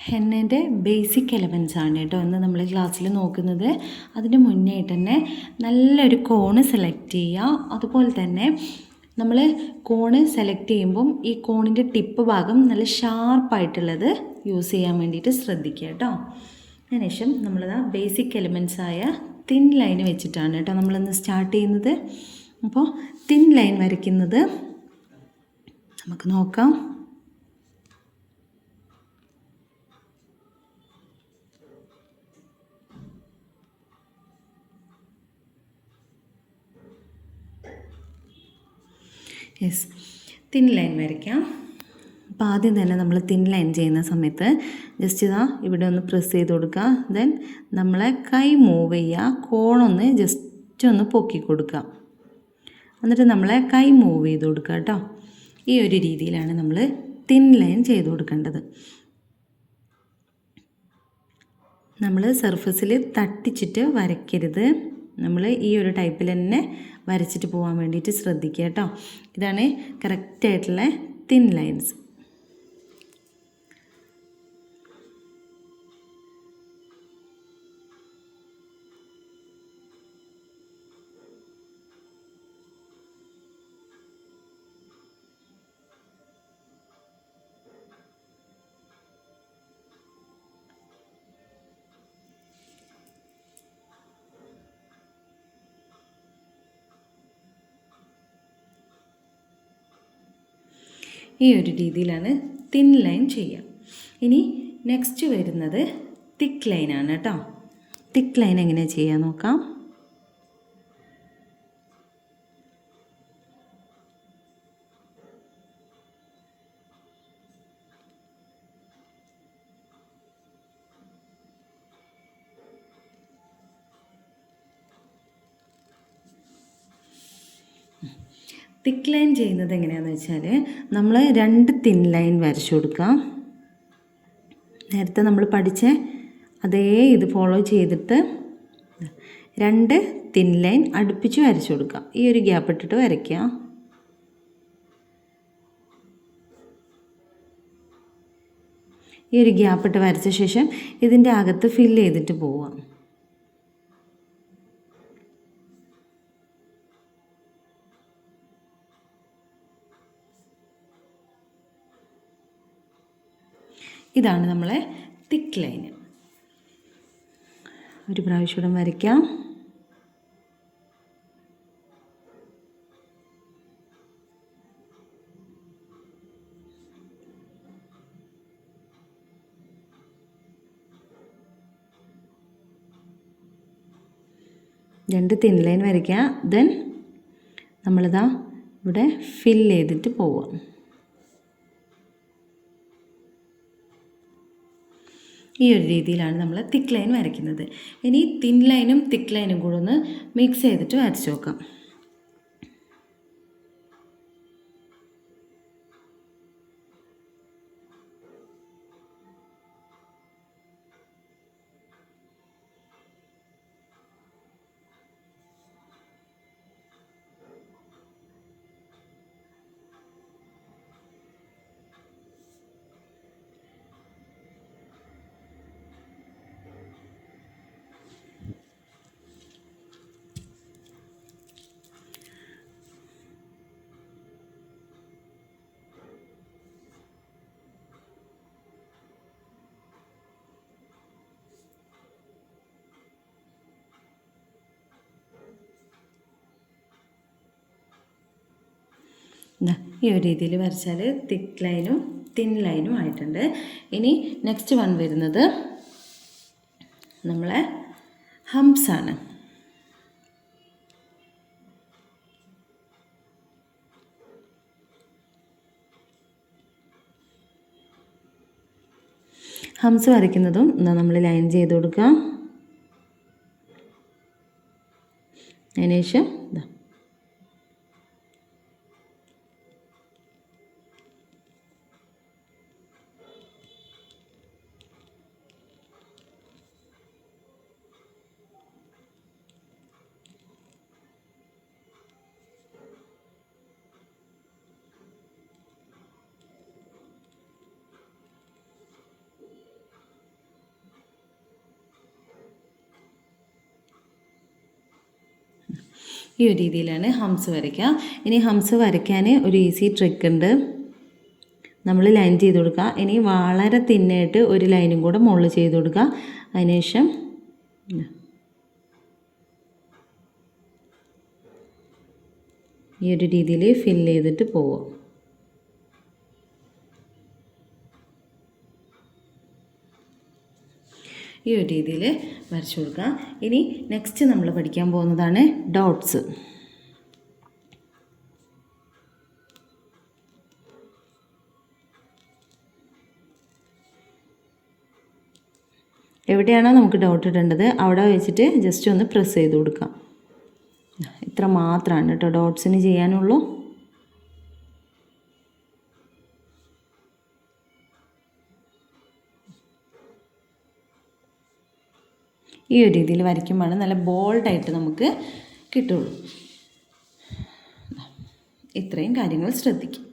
ഹെന്നേൻ്റെ basic elements ആണ് കേട്ടോ ഇന്ന് നമ്മൾ ക്ലാസ്സിൽ നോക്കുന്നത്. അതിന് മുന്നേ ആയിട്ട് തന്നെ നല്ലൊരു കോണ് സെലക്ട് ചെയ്യുക. അതുപോലെ തന്നെ നമ്മൾ കോണ് സെലക്ട് ചെയ്യുമ്പം ഈ കോണിൻ്റെ ടിപ്പ് ഭാഗം നല്ല ഷാർപ്പായിട്ടുള്ളത് യൂസ് ചെയ്യാൻ വേണ്ടിയിട്ട് ശ്രദ്ധിക്കുക കേട്ടോ. അതിനുശേഷം നമ്മളത് ബേസിക് എലമെൻറ്റ്സ് ആയ തിൻ ലൈൻ വെച്ചിട്ടാണ് കേട്ടോ നമ്മളിന്ന് സ്റ്റാർട്ട് ചെയ്യുന്നത്. അപ്പോൾ തിൻ ലൈൻ വരയ്ക്കുന്നത് നമുക്ക് നോക്കാം. യെസ്, തിൻ ലൈൻ വരയ്ക്കാം. അപ്പോൾ ആദ്യം തന്നെ നമ്മൾ തിൻ ലൈൻ ചെയ്യുന്ന സമയത്ത് ജസ്റ്റ് ഇതാ ഇവിടെ ഒന്ന് പ്രസ് ചെയ്ത് കൊടുക്കുക. ദെൻ നമ്മളെ കൈ മൂവ് ചെയ്യുക, കോണൊന്ന് ജസ്റ്റ് ഒന്ന് പൊക്കി കൊടുക്കുക. എന്നിട്ട് നമ്മളെ കൈ മൂവ് ചെയ്ത് കൊടുക്കുക കേട്ടോ. ഈ ഒരു രീതിയിലാണ് നമ്മൾ തിൻ ലൈൻ ചെയ്ത് കൊടുക്കേണ്ടത്. നമ്മൾ സർഫസിൽ തട്ടിച്ചിട്ട് വരയ്ക്കരുത്. നമ്മൾ ഈ ഒരു ടൈപ്പിൽ തന്നെ വരച്ചിട്ട് പോകാൻ വേണ്ടിയിട്ട് ശ്രദ്ധിക്കുക കേട്ടോ. ഇതാണ് കറക്റ്റായിട്ടുള്ള തിൻ ലൈൻസ്. ഈ ഒരു രീതിയിലാണ് തിൻ ലൈൻ ചെയ്യുക. ഇനി നെക്സ്റ്റ് വരുന്നത് തിക്ക് ലൈനാണ് കേട്ടോ. തിക്ക് ലൈൻ എങ്ങനെ ചെയ്യാൻ നോക്കാം. തിക്ക് ലൈൻ ചെയ്യുന്നത് എങ്ങനെയാണെന്ന് വെച്ചാൽ നമ്മൾ 2 തിൻ ലൈൻ വരച്ചു കൊടുക്കാം. നേരത്തെ നമ്മൾ പഠിച്ച അതേ ഇത് ഫോളോ ചെയ്തിട്ട് 2 തിൻ ലൈൻ അടുപ്പിച്ച് വരച്ചു കൊടുക്കാം. ഈ ഒരു ഗ്യാപ്പ് ഇട്ടിട്ട് വരയ്ക്കുക. ഈ ഒരു ഗ്യാപ്പ് ഇട്ട് വരച്ച ശേഷം ഇതിൻ്റെ അകത്ത് ഫില്ല് ചെയ്തിട്ട് പോവാം. ഇതാണ് നമ്മളെ തിക്ക് ലൈൻ. ഒരു പ്രാവശ്യം കൂടെ വരയ്ക്കാം. രണ്ട് തിൻ ലൈൻ വരയ്ക്കുക. ദെൻ നമ്മളിതാ ഇവിടെ ഫില്ല് ചെയ്തിട്ട് പോവാം. ഈ ഒരു രീതിയിലാണ് നമ്മൾ തിക്ക് ലൈൻ വരയ്ക്കുന്നത്. ഇനി തിൻ ലൈനും തിക്ക് ലൈനും കൂടെ ഒന്ന് മിക്സ് ചെയ്തിട്ട് വരച്ച് നോക്കാം. ഈ ഒരു രീതിയിൽ വരച്ചാൽ തിക്ക് ലൈനും തിൻ ലൈനും ആയിട്ടുണ്ട്. ഇനി നെക്സ്റ്റ് വൺ വരുന്നത് നമ്മളെ ഹംപ്സ് ആണ്. ഹംസ് വരയ്ക്കുന്നതും നമ്മൾ ലൈൻ ചെയ്ത് കൊടുക്കാം. അതിനുശേഷം ഈ ഒരു രീതിയിലാണ് ഹംസ് വരയ്ക്കുക. ഇനി ഹംസ് വരയ്ക്കാൻ ഒരു ഈസി ട്രിക്ക് ഉണ്ട്. നമ്മൾ ലൈൻ ചെയ്ത് കൊടുക്കുക. ഇനി വളരെ തിന്നായിട്ട് ഒരു ലൈനും കൂടെ മുകളിൽ ചെയ്ത് കൊടുക്കുക. അതിനുശേഷം ഈ ഒരു രീതിയിൽ ഫില്ല് ചെയ്തിട്ട് പോവുക. ഈ ഒരു രീതിയിൽ വരച്ചു കൊടുക്കുക. ഇനി നെക്സ്റ്റ് നമ്മൾ പഠിക്കാൻ പോകുന്നതാണ് ഡോട്ട്സ്. എവിടെയാണോ നമുക്ക് ഡോട്ട് ഇടേണ്ടത് അവിടെ വെച്ചിട്ട് ജസ്റ്റ് ഒന്ന് പ്രസ് ചെയ്ത് കൊടുക്കാം. ഇത്ര മാത്രമാണ് കേട്ടോ ഡോട്ട്സിന് ചെയ്യാനുള്ളൂ. ഈ ഒരു രീതിയിൽ വരയ്ക്കുമ്പോഴാണ് നല്ല ബോൾഡായിട്ട് നമുക്ക് കിട്ടുള്ളൂ. ഇത്രയും കാര്യങ്ങൾ ശ്രദ്ധിക്കും.